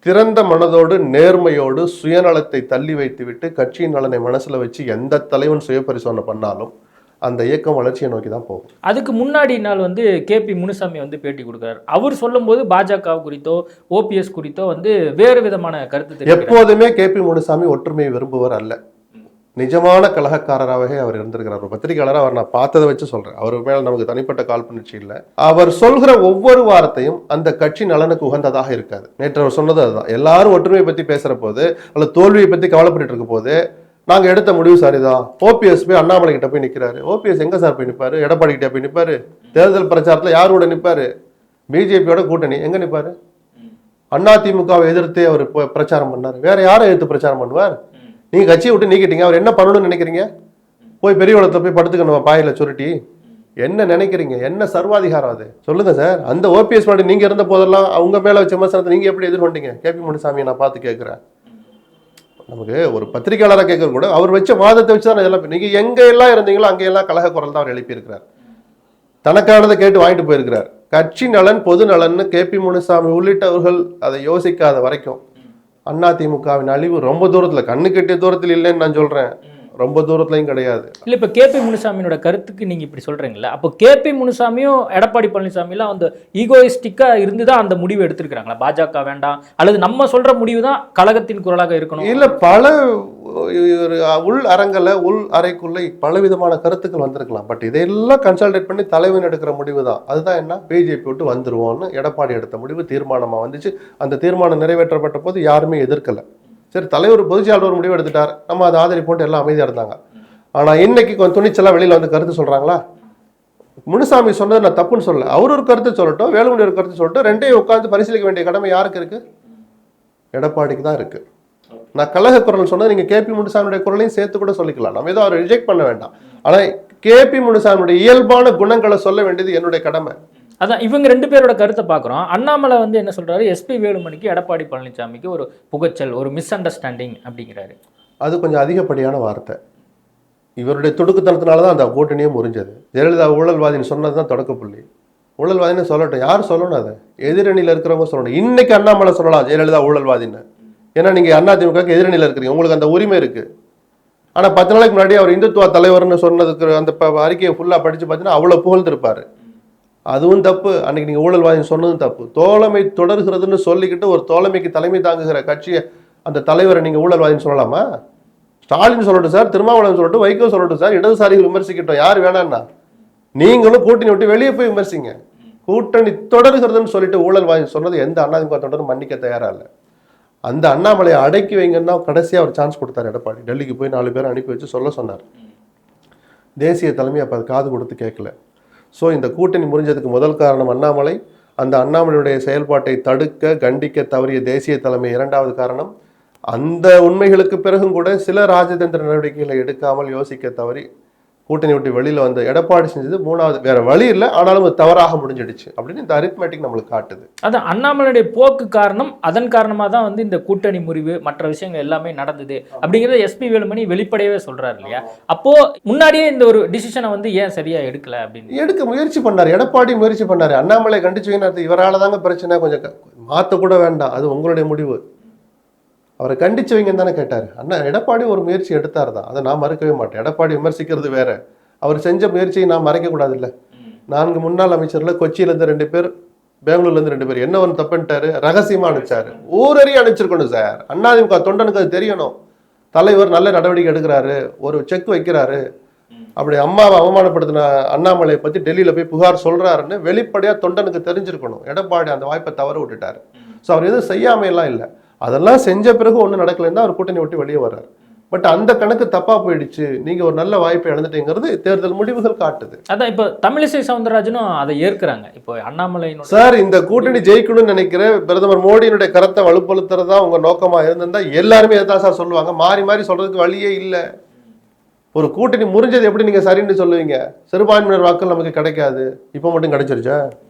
திறந்த மனதோடு நேர்மையோடு சுயநலத்தை தள்ளி வைத்துவிட்டு கட்சியின் நலனை மனசுல வச்சு எந்த தலைவன் சுய பரிசோதனை பண்ணாலும் அந்த இயக்கம் வளர்ச்சியை நோக்கி தான் போகும். அதுக்கு முன்னாடி நாள் வந்து கேபி முனுசாமி வந்து பேட்டி கொடுக்குறாரு. அவர் சொல்லும் போது பாஜக குறித்தோ ஓபிஎஸ் குறித்தோ வந்து வேறு விதமான கருத்து. எப்போதுமே கேபி முனுசாமி ஒற்றுமையை விரும்புவர் அல்ல, நிஜமான கலகக்காரராகவே அவர் இருந்திருக்கிறார். ஒரு பத்திரிகையாளராக அவர் நான் பார்த்ததை வச்சு சொல்றேன். அவர் மேல நமக்கு தனிப்பட்ட காழ்ப்புணர்ச்சி இல்லை. அவர் சொல்கிற ஒவ்வொரு வார்த்தையும் அந்த கட்சி நலனுக்கு உகந்ததாக இருக்காது. நேற்று அவர் சொன்னது அதுதான். எல்லாரும் ஒற்றுமையை பத்தி பேசுற போது அல்ல தோல்வியை பத்தி கவலைப்பட்டு இருக்க போது நாங்க எடுத்த முடிவு சரிதான். ஓபிஎஸ் போய் அண்ணாமலை கிட்ட போய் நிக்கிறாரு. ஓபிஎஸ் எங்க சார் போய் நிப்பாரு? எடப்பாடி கிட்ட போய் நிப்பாரு. தேர்தல் பிரச்சாரத்துல யாரோட நிப்பாரு? பிஜேபியோட கூட்டணி எங்க நிப்பாரு? அதிமுகவை எதிர்த்து அவர் பிரச்சாரம் பண்ணாரு. வேற யாரை எதிர்த்து பிரச்சாரம் பண்ணுவார்? நீங்க கட்சியை விட்டு நீக்கிட்டீங்க, அவர் என்ன பண்ணணும்னு நினைக்கிறீங்க? போய் பெரிய இடத்துல போய் படுத்துக்கணும் பாயில சுருட்டி. என்ன நினைக்கிறீங்க? என்ன சர்வாதிகாரம் அது? சொல்லுங்க சார். அந்த ஓபிஎஸ் பாண்டி நீங்க இருந்த போதெல்லாம் அவங்க மேல வச்ச விமர்சனத்தை நீங்க எப்படி எதிர்கொண்டீங்க? கேபி முனுசாமியை நான் பார்த்து கேட்கிறேன். நமக்கு ஒரு பத்திரிகையாளராக கேட்கறது கூட அவர் வச்ச வாதத்தை வச்சு தான் இதெல்லாம். நீங்க எங்க எல்லாம் இருந்தீங்களோ அங்கெல்லாம் கலக குரல் தான் அவர் எழுப்பியிருக்கிறார். தனக்கானதை கேட்டு வாங்கிட்டு போயிருக்கிறார். கட்சி நலன் பொது நலன்னு கேபி முனுசாமி உள்ளிட்டவர்கள் அதை யோசிக்காத வரைக்கும் அதிமுகவின் அழிவு ரொம்ப தூரத்துல, கண்ணு கெட்டிய தூரத்தில் இல்லைன்னு நான் சொல்றேன், ரொம்ப தூரத்துலையும் கிடையாது. இல்லை, இப்போ கேபி முனுசாமியோட கருத்துக்கு நீங்கள் இப்படி சொல்கிறீங்களா? அப்போ கேபி முனுசாமியும் எடப்பாடி பழனிசாமிலாம் அந்த ஈகோயிஸ்டிக்காக இருந்து தான் அந்த முடிவு எடுத்திருக்கிறாங்களா? பாஜக வேண்டாம் அல்லது நம்ம சொல்கிற முடிவு தான் கழகத்தின் குரலாக இருக்கணும்? இல்லை, பல உள் அரங்கல உள் அறைக்குள்ள பலவிதமான கருத்துக்கள் வந்திருக்கலாம். பட் இதையெல்லாம் கன்சல்டேட் பண்ணி தலைவன் எடுக்கிற முடிவு தான். அதுதான் என்ன, பிஜேபி விட்டு வந்துருவோம்னு எடப்பாடி எடுத்த முடிவு தீர்மானமாக வந்துச்சு. அந்த தீர்மானம் நிறைவேற்றப்பட்ட போது யாருமே எதிர்க்கலை. சரி, தலைவர் பொதுச்செயலாளர் ஒரு முடிவு எடுத்துட்டார், நம்ம அதை ஆதரி போட்டு எல்லாம் அமைதியாக இருந்தாங்க. ஆனால் இன்னைக்கு கொஞ்சம் துணிச்சலாக வெளியில் வந்து கருத்து சொல்கிறாங்களா? முனுசாமி சொன்னது நான் தப்புன்னு சொல்ல, அவர் ஒரு கருத்து சொல்லட்டும், வேலுமணி ஒரு கருத்து சொல்லட்டும், ரெண்டையும் உட்காந்து பரிசீலிக்க வேண்டிய கடமை யாருக்கு இருக்கு? எடப்பாடிக்கு தான் இருக்கு. நான் கழக குரல் சொன்னது நீங்க கேபி முனுசாமியுடைய குரலையும் சேர்த்து கூட சொல்லிக்கலாம். நம்ம ஏதோ அவர் ரிஜெக்ட் பண்ண வேண்டாம். ஆனால் கேபி முனுசாமியுடைய இயல்பான குணங்களை சொல்ல வேண்டியது என்னுடைய கடமை. அதான் இவங்க ரெண்டு பேரோட கருத்தை பார்க்குறோம். அண்ணாமலை வந்து என்ன சொல்றாரு, எஸ்பி வேலுமணிக்கு எடப்பாடி பழனிசாமிக்கு ஒரு புகைச்சல், ஒரு மிஸ் அண்டர்ஸ்டாண்டிங் அப்படிங்கிறாரு. அது கொஞ்சம் அதிகப்படியான வார்த்தை. இவருடைய துடுக்குத்தனத்தினால தான் அந்த கூட்டணியே முறிஞ்சது. ஜெயலலிதா ஊழல்வாதின்னு சொன்னது தான் தொடக்கப்புள்ளி. ஊழல்வாதின்னு சொல்லட்டும், யார் சொல்லணும்? அதை எதிரணியில் இருக்கிறவங்க சொல்லணும். இன்னைக்கு அண்ணாமலை சொல்லலாம் ஜெயலலிதா ஊழல்வாதின்னு, ஏன்னா நீங்க அதிமுகவுக்கு எதிரணியில் இருக்கிறீங்க, உங்களுக்கு அந்த உரிமை இருக்கு. ஆனால் 10 நாளைக்கு முன்னாடி அவர் இந்துத்துவ தலைவர்னு சொன்னதுக்கு அந்த அறிக்கையை ஃபுல்லாக படிச்சு பார்த்தீங்கன்னா அவ்வளோ புகழ்ந்திருப்பாரு. அதுவும் தப்பு. அன்னைக்கு நீங்க ஊழல்வாதின்னு சொன்னதும் தப்பு. தோழமை தொடர்கிறதுன்னு சொல்லிக்கிட்டு ஒரு தோழமைக்கு தலைமை தாங்குகிற கட்சியை அந்த தலைவரை நீங்க ஊழல்வாதின்னு சொல்லலாமா? ஸ்டாலின் சொல்லட்டும் சார், திருமாவளவன் சொல்லட்டும், வைகோ சொல்லட்டும் சார், இடதுசாரிகள் விமர்சிக்கட்டும், யார் வேணான்னா. நீங்களும் கூட்டணி விட்டு வெளியே போய் விமர்சிங்க. கூட்டணி தொடர்கிறதுன்னு சொல்லிட்டு ஊழல்வாதின்னு சொன்னது எந்த அதிமுக தொடரும் மன்னிக்க தயாரா இல்லை. அந்த அண்ணாமலையை அடக்கி வைங்கன்னா கடைசியாக ஒரு சான்ஸ் கொடுத்தாரு எடப்பாடி. டெல்லிக்கு போய் 4 பேர் அனுப்பி வச்சு சொல்ல சொன்னார். தேசிய தலைமை அப்போ அது காது கொடுத்து கேட்கல. ஸோ இந்த கூட்டணி முறிஞ்சதுக்கு முதல் காரணம் அண்ணாமலை. அந்த அண்ணாமலையுடைய செயல்பாட்டை தடுக்க கண்டிக்க தவறிய தேசிய தலைமை இரண்டாவது காரணம். அந்த உண்மைகளுக்கு பிறகும் கூட சில ராஜதந்திர நடவடிக்கைகளை எடுக்காமல் யோசிக்க தவறி கூட்டணி விட்டு வெளியில் வந்த எடப்பாடி செஞ்சது மூணாவது. வேற வழி இல்லை, ஆனாலும் அது தவறாக முடிஞ்சிடுச்சு அப்படின்னு இந்த அரித்மேட்டிக் நம்மளுக்கு காட்டுது. அதான் அண்ணாமலையுடைய போக்கு காரணம். அதன் காரணமாக தான் வந்து இந்த கூட்டணி முறிவு மற்ற விஷயங்கள் எல்லாமே நடந்தது அப்படிங்கிறத எஸ்பி வேலுமணி வெளிப்படையவே சொல்றாரு இல்லையா? அப்போ முன்னாடியே இந்த ஒரு டிசிஷனை வந்து ஏன் சரியா எடுக்கல அப்படின்னு எடுக்க முயற்சி பண்ணார். எடப்பாடி முயற்சி பண்ணாரு. அண்ணாமலை கண்டிச்சு இவரால் தாங்க பிரச்சனை, கொஞ்சம் மாற்ற கூட வேண்டாம், அது உங்களுடைய முடிவு, அவரை கண்டிச்சு வைங்கன்னு தானே கேட்டார். அண்ணா எடப்பாடி ஒரு முயற்சி எடுத்தார் தான், அதை நான் மறுக்கவே மாட்டேன். எடப்பாடி விமர்சிக்கிறது வேற, அவர் செஞ்ச முயற்சியை நான் மறைக்கக்கூடாது. இல்லை, 4 முன்னாள் அமைச்சர்ல கொச்சியிலேருந்து 2 பேர், பெங்களூர்லேருந்து 2 பேர், என்ன ஒன்று தப்புன்ட்டாரு, ரகசியமாக அனுப்பிச்சாரு. ஊரறிய அனுப்பிச்சிருக்கணும் சார். அதிமுக தொண்டனுக்கு அது தெரியணும். தலைவர் நல்ல நடவடிக்கை எடுக்கிறாரு, ஒரு செக் வைக்கிறாரு, அப்படி அம்மாவை அவமானப்படுத்தின அண்ணாமலையை பற்றி டெல்லியில் போய் புகார் சொல்றாருன்னு வெளிப்படையாக தொண்டனுக்கு தெரிஞ்சிருக்கணும். எடப்பாடி அந்த வாய்ப்பை தவற விட்டுட்டாரு. ஸோ அவர் எதுவும் செய்யாமையெல்லாம் இல்லை, அதெல்லாம் செஞ்ச பிறகு ஒன்றும் நடக்கலைன்னா அவர் கூட்டணி விட்டு வெளியே வர்றாரு. பட் அந்த கணக்கு தப்பா போயிடுச்சு, நீங்க ஒரு நல்ல வாய்ப்பை இழந்துட்டீங்கிறது தேர்தல் முடிவுகள் காட்டுது. அதான் இப்போ தமிழிசை சவுந்தரராஜனும் அதை ஏற்கிறாங்க. இப்போ அண்ணாமலை சார், இந்த கூட்டணி ஜெயிக்கணும்னு நினைக்கிற பிரதமர் மோடியினுடைய கருத்தை வலுப்படுத்துறதா உங்க நோக்கமா இருந்திருந்தா எல்லாருமே எதான் சார் சொல்லுவாங்க. மாறி மாறி சொல்றதுக்கு வழியே இல்லை. ஒரு கூட்டணி முறிஞ்சது எப்படி நீங்க சரின்னு சொல்லுவீங்க? சிறுபான்மையினர் வாக்கள் நமக்கு கிடைக்காது, இப்போ மட்டும் கிடைச்சிருச்சா?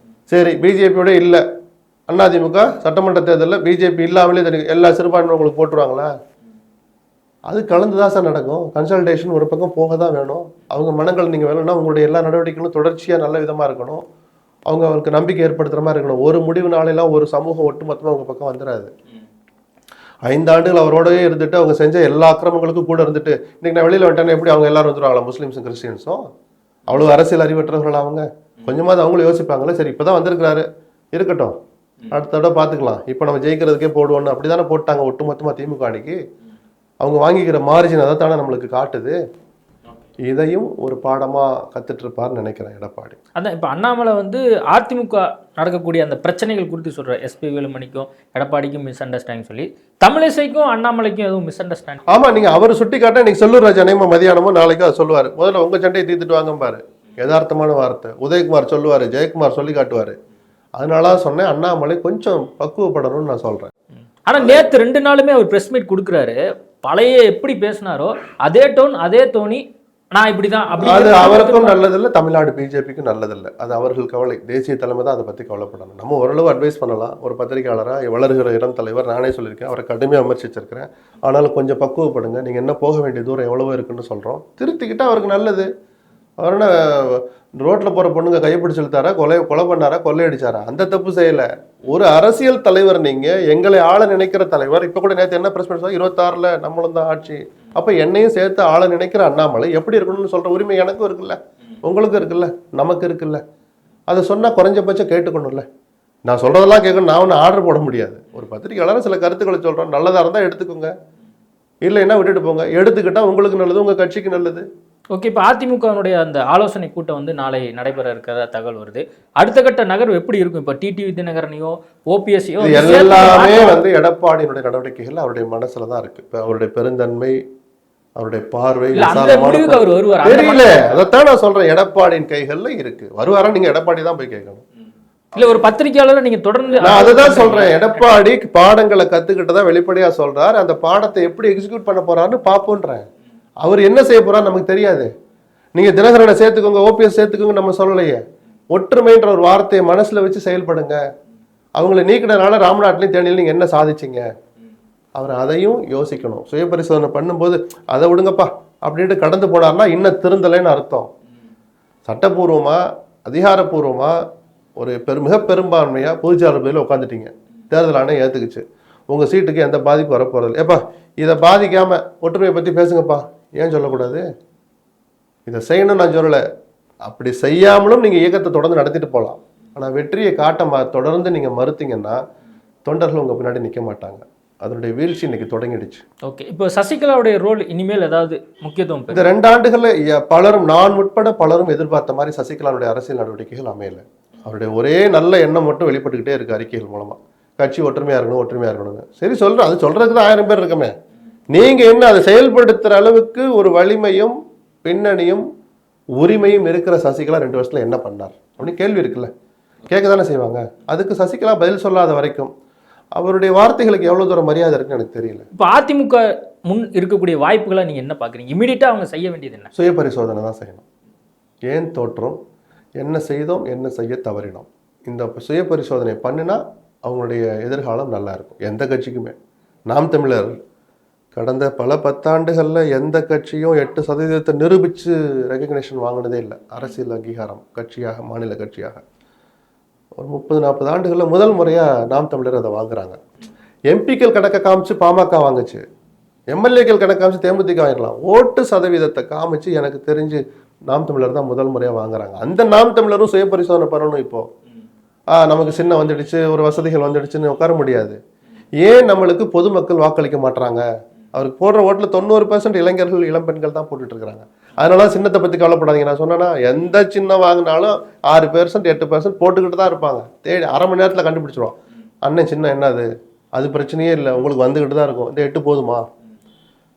சரி, பிஜேபியோட இல்லை, அதிமுக சட்டமன்ற தேர்தலில் பிஜேபி இல்லாமலே எல்லா சிறுபான்மையினர் உங்களுக்கு போட்டுருவாங்களா? அது கலந்துதான் சார் நடக்கும். கன்சல்டேஷன் ஒரு பக்கம் போக தான் வேணும். அவங்க மனங்கள் நீங்கள் வேணும்னா உங்களுடைய எல்லா நடவடிக்கைகளும் தொடர்ச்சியாக நல்ல விதமாக இருக்கணும். அவங்களுக்கு நம்பிக்கை ஏற்படுத்துகிற மாதிரி இருக்கணும். ஒரு முடிவு நாளெல்லாம் ஒரு சமூகம் ஒட்டுமொத்தமாக அவங்க பக்கம் வந்துடாது. 5 ஆண்டுகள் அவரோடவே இருந்துட்டு அவங்க செஞ்ச எல்லா அக்கிரமங்களுக்கும் கூட இருந்துட்டு இன்னைக்கு நான் வெளியில் வந்துட்டேன்னா எப்படி அவங்க எல்லாரும் வந்துடுவாங்களா? முஸ்லீம்ஸும் கிறிஸ்டியன்ஸும் அவ்வளோ அரசியல் அறிவற்றவர்கள் அவங்க. கொஞ்சமாவது அவங்களும் யோசிப்பாங்களே, சரி இப்போ தான் வந்திருக்கிறாரு, இருக்கட்டும், அடுத்த தடவை பார்த்துக்கலாம், இப்போ நம்ம ஜெயிக்கிறதுக்கே போடுவோன்னு அப்படி தானே போட்டாங்க ஒட்டுமொத்தமாக திமுக அன்னைக்கு. அவங்க வாங்கிக்கிற மார்ஜின் அதை தானே நம்மளுக்கு காட்டுது. இதையும் ஒரு பாடமாக கற்றுட்டு இருப்பார்னு நினைக்கிறேன் எடப்பாடி. அதான் இப்போ அண்ணாமலை வந்து அதிமுக நடக்கக்கூடிய அந்த பிரச்சனைகள் குறித்து சொல்கிறார். எஸ்பி வேலுமணிக்கும் எடப்பாடிக்கும் மிஸ் அண்டர்ஸ்டாண்டிங் சொல்லி, தமிழிசைக்கும் அண்ணாமலைக்கும் எதுவும் மிஸ் அண்டர்ஸ்டாண்டிங்? ஆமாம், நீங்கள் அவர் சுட்டி காட்ட இன்னைக்கு செல்லூர் ராஜ் அனைமா மதியானமோ நாளைக்கு அதை சொல்லுவார். முதல்ல உங்கள் சண்டையை தீர்த்துட்டு வாங்க பாரு, யதார்த்தமான வார்த்தை. உதயகுமார் சொல்லுவார், ஜெயக்குமார் சொல்லி காட்டுவார். அதனால சொன்னேன் அண்ணாமலை கொஞ்சம் பக்குவப்படணும்னு நான் சொல்கிறேன். ஆனால் நேற்று 2 நாளுமே அவர் ப்ரெஸ் மீட் கொடுக்குறாரு. பழைய எப்படி பேசினாரோ அதே டோன் அதே தோனி நான் இப்படிதான் அது அவருக்கும் நல்லதில்லை, தமிழ்நாடு பிஜேபிக்கும் நல்லதில்லை. அது அவர்கள் கவலை. தேசிய தலைமை தான் அதை பற்றி கவலைப்படணும். நம்ம ஓரளவு அட்வைஸ் பண்ணலாம். ஒரு பத்திரிகையாளராக வளர்கிற இளம் தலைவர், நானே சொல்லியிருக்கேன், அவரை கடுமையாக விமர்சிச்சிருக்கிறேன். ஆனாலும் கொஞ்சம் பக்குவப்படுங்க, நீங்கள் என்ன போக வேண்டிய தூரம் எவ்வளவோ இருக்குன்னு சொல்கிறோம். திருத்திக்கிட்டால் அவருக்கு நல்லது. அவர் என்ன ரோட்டில் போகிற பொண்ணுங்க கைப்பிடிச்சு இழுத்தாரா, கொலை பண்ணாரா, கொள்ளையடிச்சாரா? அந்த தப்பு செய்யலை. ஒரு அரசியல் தலைவர், நீங்கள் எங்களை ஆள நினைக்கிற தலைவர். இப்போ கூட நேற்று என்ன பிரஸ் பண்ணி 26ல் நம்மளும் தான் ஆட்சி, அப்போ என்னையும் சேர்த்து ஆள நினைக்கிற அண்ணாமலை எப்படி இருக்கணும்னு சொல்கிற உரிமை எனக்கும் இருக்குல்ல, உங்களுக்கும் இருக்குல்ல, நமக்கு இருக்குல்ல. அதை சொன்னால் குறைஞ்சபட்சம் கேட்டுக்கணும்ல. நான் சொல்கிறதெல்லாம் கேட்கணும், நான் ஒன்றும் ஆர்டர் போட முடியாது. ஒரு பத்திரிகையாளர் சில கருத்துக்களை சொல்கிறோம், நல்லதாக இருந்தால் எடுத்துக்கோங்க, இல்லைன்னா விட்டுட்டு போங்க. எடுத்துக்கிட்டால் உங்களுக்கு நல்லது, உங்கள் கட்சிக்கு நல்லது. ஓகே, இப்போ அதிமுகவினுடைய அந்த ஆலோசனை கூட்டம் வந்து நாளை நடைபெற இருக்கிறதா தகவல் வருது. அடுத்த கட்ட நகர்வு எப்படி இருக்கும்? இப்போ டிடிவி தினகரனையோ ஓபிஎஸ்ஸையோ எல்லாமே வந்து எடப்பாடியினுடைய நடவடிக்கைகள் அவருடைய மனசுல தான் இருக்கு. இப்போ அவருடைய பெருந்தன்மை, அவருடைய பார்வை அவர் வருவார் தெரியல. அதைத்தான் நான் சொல்றேன், எடப்பாடியின் கைகள்ல இருக்கு. வருவாரா? நீங்க எடப்பாடி தான் போய் கேட்கணும். இல்ல ஒரு பத்திரிகையாளர் நீங்க தொடர்ந்து நான் அதுதான் சொல்றேன். எடப்பாடி பாடங்களை கத்துக்கிட்டதான் வெளிப்படையா சொல்றாரு. அந்த பாடத்தை எப்படி எக்ஸிக்யூட் பண்ண போறாருன்னு பாப்போன்றேன். அவர் என்ன செய்ய போறாரு நமக்கு தெரியாது. நீங்க தினகரனை சேர்த்துக்கோங்க, ஓபிஎஸ் சேர்த்துக்கோங்க நம்ம சொல்லலையே. ஒற்றுமைன்ற ஒரு வார்த்தையை மனசுல வச்சு செயல்படுங்க. அவங்களை நீக்கினதுனால ராமநாட்டிலையும் தேனியில் நீங்க என்ன சாதிச்சிங்க, அவர் அதையும் யோசிக்கணும். சுய பரிசோதனை பண்ணும்போது அதை விடுங்கப்பா அப்படின்ட்டு கடந்து போனார்னா இன்னும் திருந்தலைன்னு அர்த்தம். சட்டப்பூர்வமா அதிகாரப்பூர்வமா ஒரு மிக பெரும்பான்மையா பொதுச்சாளர் பகுதியில் உட்காந்துட்டீங்க, தேர்தல் ஆணையம் ஏத்துக்குச்சு, உங்க சீட்டுக்கு எந்த பாதிப்பு வரப்போறது. ஏப்பா இதை பாதிக்காம ஒற்றுமையை பத்தி பேசுங்கப்பா, ஏன் சொல்லக்கூடாது? இதை செய்யணும் நான் சொல்லலை. அப்படி செய்யாமலும் நீங்க இயக்கத்தை தொடர்ந்து நடத்திட்டு போகலாம். ஆனா வெற்றியை காட்ட தொடர்ந்து நீங்க மறுத்தீங்கன்னா தொண்டர்கள் உங்க பின்னாடி நிற்க மாட்டாங்க. அதனுடைய வீழ்ச்சி இன்னைக்கு தொடங்கிடுச்சு. ஓகே, இப்போ சசிகலாவுடைய ரோல் இனிமேல் ஏதாவது முக்கியத்துவம்? இந்த 2 ஆண்டுகள்ல பலரும், நான் உட்பட பலரும் எதிர்பார்த்த மாதிரி சசிகலாவுடைய அரசியல் நடவடிக்கைகள் அமையல. அவருடைய ஒரே நல்ல எண்ணம் மட்டும் வெளிப்பட்டுக்கிட்டே இருக்கு அறிக்கைகள் மூலமா. கட்சி ஒற்றுமையா இருக்கணும், ஒற்றுமையா இருக்கணும்னு. சரி சொல்றேன், அது சொல்றதுக்கு தான் 1000 பேர் இருக்கமே. நீங்க என்ன அதை செயல்படுத்துற அளவுக்கு ஒரு வலிமையும் பின்னணியும் உரிமையும் இருக்கிற சசிகலா 2 வருஷத்துல என்ன பண்ணார் அப்படின்னு கேள்வி இருக்குல்ல, கேட்க தானே செய்வாங்க. அதுக்கு சசிகலா பதில் சொல்லாத வரைக்கும் அவருடைய வார்த்தைகளுக்கு எவ்வளவு தூரம் மரியாதை இருக்குன்னு எனக்கு தெரியல. இப்போ அதிமுக முன் இருக்கக்கூடிய வாய்ப்புகளை நீங்க என்ன பாக்குறீங்க? இமீடியட்டா அவங்க செய்ய வேண்டியது என்ன? சுய பரிசோதனை தான் செய்யணும். ஏன் தோற்றோம், என்ன செய்தோம், என்ன செய்ய தவறினோம், இந்த சுய பரிசோதனை பண்ணினா அவங்களுடைய எதிர்காலம் நல்லா இருக்கும். எந்த கட்சிக்குமே. நாம் தமிழர் கடந்த பல 10 ஆண்டுகளில் எந்த கட்சியும் 8% நிரூபித்து ரெகக்னேஷன் வாங்கினதே இல்லை. அரசியல் அங்கீகாரம் கட்சியாக, மாநில கட்சியாக. ஒரு 30-40 ஆண்டுகளில் முதல் முறையாக நாம் தமிழர் அதை வாங்குறாங்க. எம்பிக்கள் கணக்கை காமிச்சு பாமக வாங்குச்சு, எம்எல்ஏக்கள் கணக்கு காமிச்சு தேமுதிக வாங்கிடலாம். ஓட்டு சதவீதத்தை காமிச்சு எனக்கு தெரிஞ்சு நாம் தமிழர் தான் முதல் முறையாக வாங்குறாங்க. அந்த நாம் தமிழரும் சுய பரிசோதனை பண்ணணும். இப்போ நமக்கு சின்ன வந்துடுச்சு, ஒரு வசதிகள் வந்துடுச்சுன்னு உட்கார முடியாது. ஏன் நம்மளுக்கு பொதுமக்கள் வாக்களிக்க மாட்டாங்க? அவருக்கு போடுற ஓட்டில் 90% இளைஞர்கள், இளம் பெண்கள் தான் போட்டுட்டு இருக்கிறாங்க. அதனால சின்னத்தை பற்றி கவலைப்படாதீங்க. நான் சொன்னேன்னா எந்த சின்னம் வாங்கினாலும் 6%, 8% போட்டுக்கிட்டு தான் இருப்பாங்க. தேடி அரை மணி நேரத்தில் கண்டுபிடிச்சிருவோம். அண்ணன் சின்னம் என்னது, அது பிரச்சனையே இல்லை, உங்களுக்கு வந்துக்கிட்டு தான் இருக்கும், இந்த 8 போதுமா?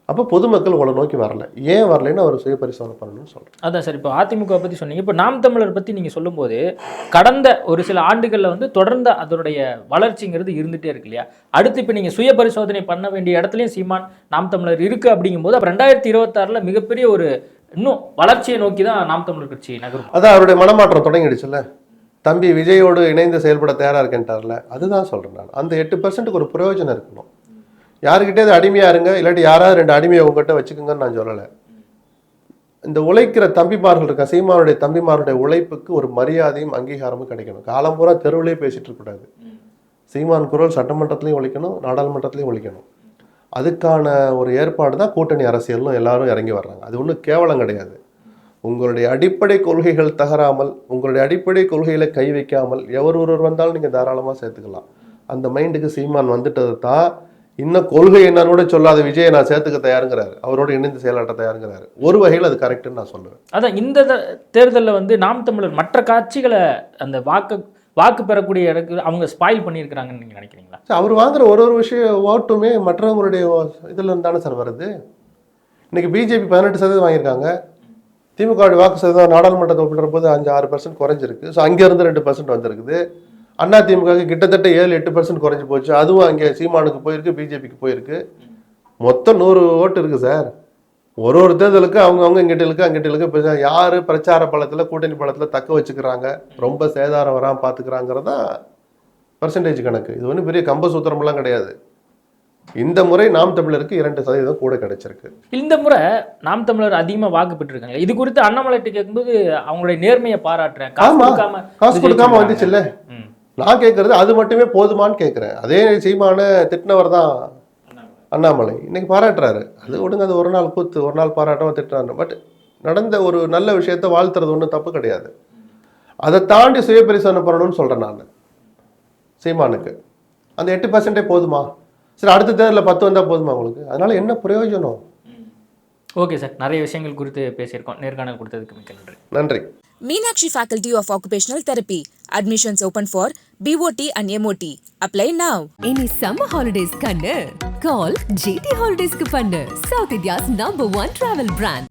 அப்போ பொதுமக்கள் உங்களை நோக்கி வரல. ஏன் வரலன்னு அவர் சுய பரிசோதனை பண்ணணும்னு சொல்கிறேன். அதான் சார், இப்போ அதிமுக பற்றி சொன்னீங்க. இப்போ நாம் தமிழர் பற்றி நீங்கள் சொல்லும்போது கடந்த ஒரு சில ஆண்டுகளில் வந்து தொடர்ந்து அதனுடைய வளர்ச்சிங்கிறது இருந்துகிட்டே இருக்கு இல்லையா? அடுத்து இப்போ நீங்கள் சுய பரிசோதனை பண்ண வேண்டிய இடத்துலையும் சீமான் நாம் தமிழர் இருக்குது அப்படிங்கும்போது அப்போ 2026 மிகப்பெரிய ஒரு இன்னும் வளர்ச்சியை நோக்கி தான் நாம் தமிழர் கட்சி நகரும். அதான் அவருடைய மனமாற்றம் தொடங்கிடுச்சுல்ல. தம்பி விஜயோடு இணைந்து செயல்பட தயாராக இருக்கேன்ட்டார்ல, அதுதான் சொல்கிறேன் நான். அந்த 8%க்கு ஒரு பிரயோஜனம் இருக்கணும். யாருக்கிட்டே அது அடிமையாக இருங்க, இல்லாட்டி யாராவது 2 அடிமையை உங்ககிட்ட வச்சுக்கோங்கன்னு நான் சொல்லலை. இந்த உழைக்கிற தம்பிமார்கள் இருக்க, சீமானுடைய தம்பிமாருடைய உழைப்புக்கு ஒரு மரியாதையும் அங்கீகாரமும் கிடைக்கணும். காலம் பூரா தெருவிலே பேசிட்டு இருக்கக்கூடாது. சீமான் குரல் சட்டமன்றத்திலையும் ஒழிக்கணும், நாடாளுமன்றத்திலையும் ஒழிக்கணும். அதுக்கான ஒரு ஏற்பாடு தான் கூட்டணி அரசியல்னு எல்லாரும் இறங்கி வர்றாங்க. அது ஒன்றும் கேவலம் கிடையாது. உங்களுடைய அடிப்படை கொள்கைகள் தகராமல், உங்களுடைய அடிப்படை கொள்கைகளை கை வைக்காமல் ஒருவர் வந்தாலும் நீங்கள் தாராளமாக சேர்த்துக்கலாம். அந்த மைண்டுக்கு சீமான் வந்துட்டது தான். இன்னும் கொள்கை என்னன்னு கூட சொல்லாத விஜயை நான் சேர்த்துக்க தயாருங்கிறாரு, அவரோட இணைந்து செயலாற்ற தயாருங்கிறாரு. ஒரு வகையில் அது கரெக்டுன்னு நான் சொல்லுவேன். அதான் இந்த தேர்தலில் வந்து நாம் தமிழர் மற்ற கட்சிகளை அந்த வாக்கு பெறக்கூடிய இடத்துல அவங்க ஸ்பாயில் பண்ணியிருக்கிறாங்கன்னு நீங்கள் நினைக்கிறீங்களா? அவர் வாங்குற ஒரு விஷயம் ஓட்டுமே மற்றவங்களுடைய இதில் இருந்தானே சார் வருது. இன்னைக்கு பிஜேபி 18% வாங்கியிருக்காங்க. திமுக வாக்கு சதவீதம் நாடாளுமன்றத்தை ஒப்பிடுற போது 5-6% குறைஞ்சிருக்கு. ஸோ அங்கேருந்து 2% வந்திருக்குது. அதிமுக கிட்டத்தட்ட 7-8% குறைஞ்சி போச்சு. அதுவும் அங்கே சீமானுக்கு போயிருக்கு, பிஜேபிக்கு போயிருக்கு. மொத்தம் 100 ஓட்டு இருக்கு சார். ஒரு தேர்தலுக்கு அவங்க இங்கிட்ட இருக்கு யாரு பிரச்சார பலத்தில் கூட்டணி பலத்தில் தக்க வச்சுக்கிறாங்க, ரொம்ப சேதாரம் வராமல் பார்த்துக்கிறாங்கிறதா பர்சன்டேஜ் கணக்கு. இது ஒன்றும் பெரிய கம்பசூத்திரமெல்லாம் கிடையாது. இந்த முறை நாம் தமிழருக்கு 2% கூட கிடைச்சிருக்கு. இந்த முறை நாம் தமிழர் அதிகமாக வாக்கு பெற்றிருக்காங்க. இது குறித்து அண்ணாமலைட்டு கேட்கும்போது அவங்களுடைய நேர்மையை பாராட்டுறேன். காசு கொடுக்காம வந்துச்சு இல்ல. நான் கேட்கறது அது மட்டுமே போதுமான்னு கேட்குறேன். அதே சீமான திட்டினவர் தான் அண்ணாமலை, இன்னைக்கு பாராட்டுறாரு. அது ஒடுங்க, அது ஒரு நாள் கூத்து, ஒரு நாள் பாராட்டமாக திட்டுறாரு. பட் நடந்த ஒரு நல்ல விஷயத்த வாழ்த்துறது ஒன்றும் தப்பு கிடையாது. அதை தாண்டி சுய பரிசோதனை பண்ணணும்னு சொல்கிறேன் நான். சீமானுக்கு அந்த 8% போதுமா? சரி, அடுத்த தேர்தலில் 10 வந்தால் போதுமா உங்களுக்கு? அதனால என்ன பிரயோஜனம்? ஓகே சார், நிறைய விஷயங்கள் குறித்து பேசியிருக்கோம். நேர்காணல் கொடுத்ததுக்கு மிக்க நன்றி. நன்றி. Meenakshi Faculty of Occupational Therapy. Admissions open for BOT and MOT. Apply now. இனி summer holidays கண்ணு கால் GT Holidays க்கு பண்ணு. South India's #1 travel brand.